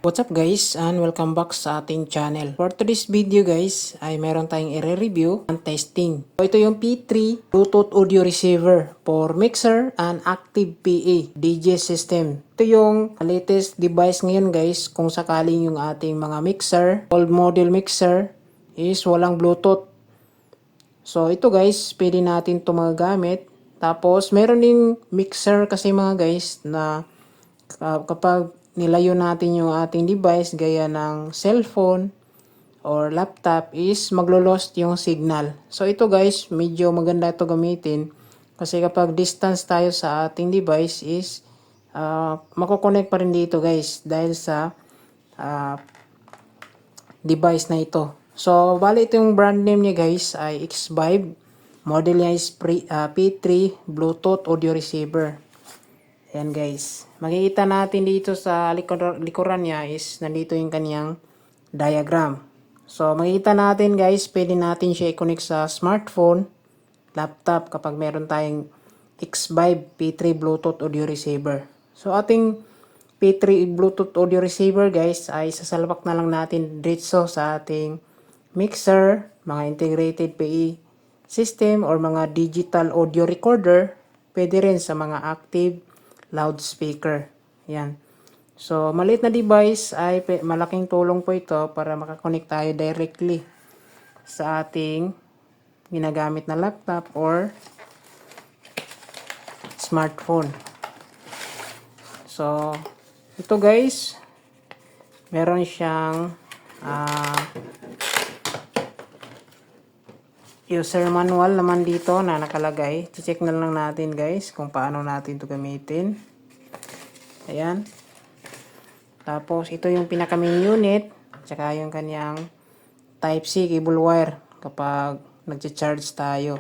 What's up guys and welcome back sa ating channel. For today's video guys ay meron tayong i-review and testing. So, ito yung P3 Bluetooth audio receiver for mixer and active PA DJ system. Ito yung latest device ngayon guys kung sakaling yung ating mga mixer, old model mixer is walang Bluetooth. So ito guys, pwede natin ito magagamit. Tapos meron ding mixer kasi mga guys na kapag nilayo natin yung ating device gaya ng cellphone or laptop is maglo-lost yung signal. So ito guys, medyo maganda ito gamitin kasi kapag distance tayo sa ating device is mako-connect pa rin dito guys dahil sa device na ito. So bali ito yung brand name niya guys ay X-Vibe. Model niya is P3 Bluetooth audio receiver. Ayan guys. Makikita natin dito sa likuran niya is nandito yung kanyang diagram. So makikita natin guys, pwede natin siya i-connect sa smartphone, laptop kapag meron tayong X-Vibe P3 Bluetooth audio receiver. So ating P3 Bluetooth audio receiver guys ay sasalpak na lang natin dito sa ating mixer, mga integrated PA system or mga digital audio recorder, pwede rin sa mga active loudspeaker. Yan. So, maliit na device ay malaking tulong po ito para makakonect tayo directly sa ating ginagamit na laptop or smartphone. So, ito guys, meron siyang user manual naman dito na nakalagay. Check na lang natin guys kung paano natin ito gamitin. Ayan. Tapos ito yung pinaka main unit, tsaka yung kanyang Type-C cable wire kapag nagcha-charge tayo.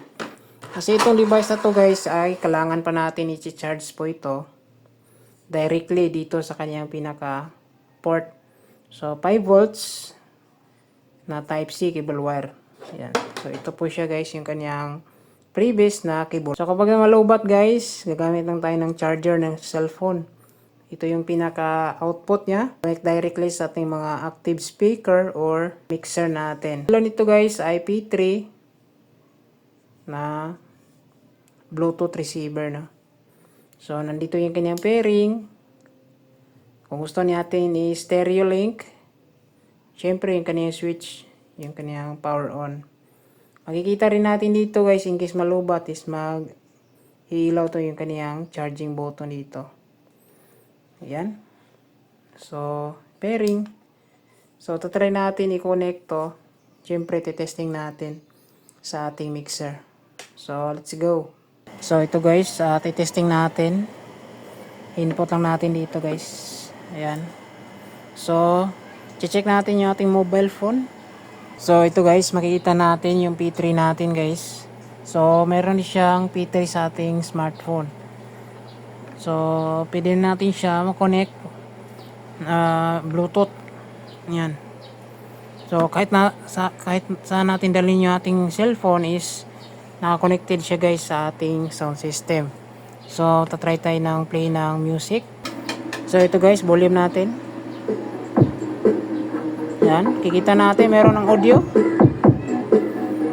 Kasi itong device na to guys ay kailangan pa natin i-charge po ito directly dito sa kanyang pinaka port. So 5 volts na Type-C cable wire. Ayan. So ito po siya guys yung kanyang previous na cable. So kapag malobat guys, gagamit lang tayo ng charger ng cellphone. Ito yung pinaka output niya. Connect directly sa ating mga active speaker or mixer natin. Ito nito guys ay P3 na Bluetooth receiver na. So nandito yung kanyang pairing. Kung gusto natin i-stereo link, syempre yung kanyang switch, yung kanyang power on. Makikita rin natin dito guys, in case malubat is mag-ilaw to yung kanyang charging button dito. Ayan. So, pairing. So, tatry natin i-connect to. Siyempre, testing natin sa ating mixer. So, let's go. So, ito guys, testing natin. Input lang natin dito guys. Ayan. So, check natin yung ating mobile phone. So, ito guys, makikita natin yung P3 natin guys. So, meron siyang P3 sa ating smartphone. So, pwede natin siya makonect Bluetooth. Yan. So, kahit saan natin dalhin yung ating cellphone is naka-connected siya guys sa ating sound system. So, tatry tayo ng play ng music. So, ito guys, volume natin. Yan. Kikita natin meron ng audio.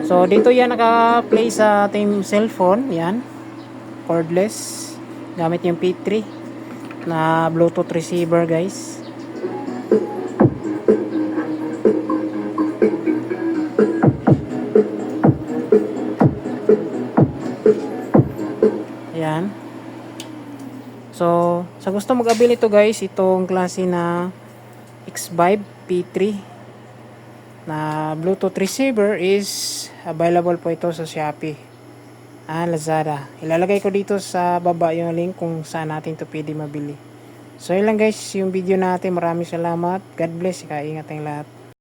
So, dito yan naka-play sa ating cellphone. Yan. Cordless. Gamit yung P3 na Bluetooth receiver guys. Ayan. So, sa gusto mag-avail ito guys, itong klase na X-Vibe P3 na Bluetooth receiver is available po ito sa Shopee. Lazada. Ilalagay ko dito sa baba yung link kung saan natin ito pwede mabili. So yun lang guys yung video natin. Maraming salamat. God bless. Ikaingat tayong lahat.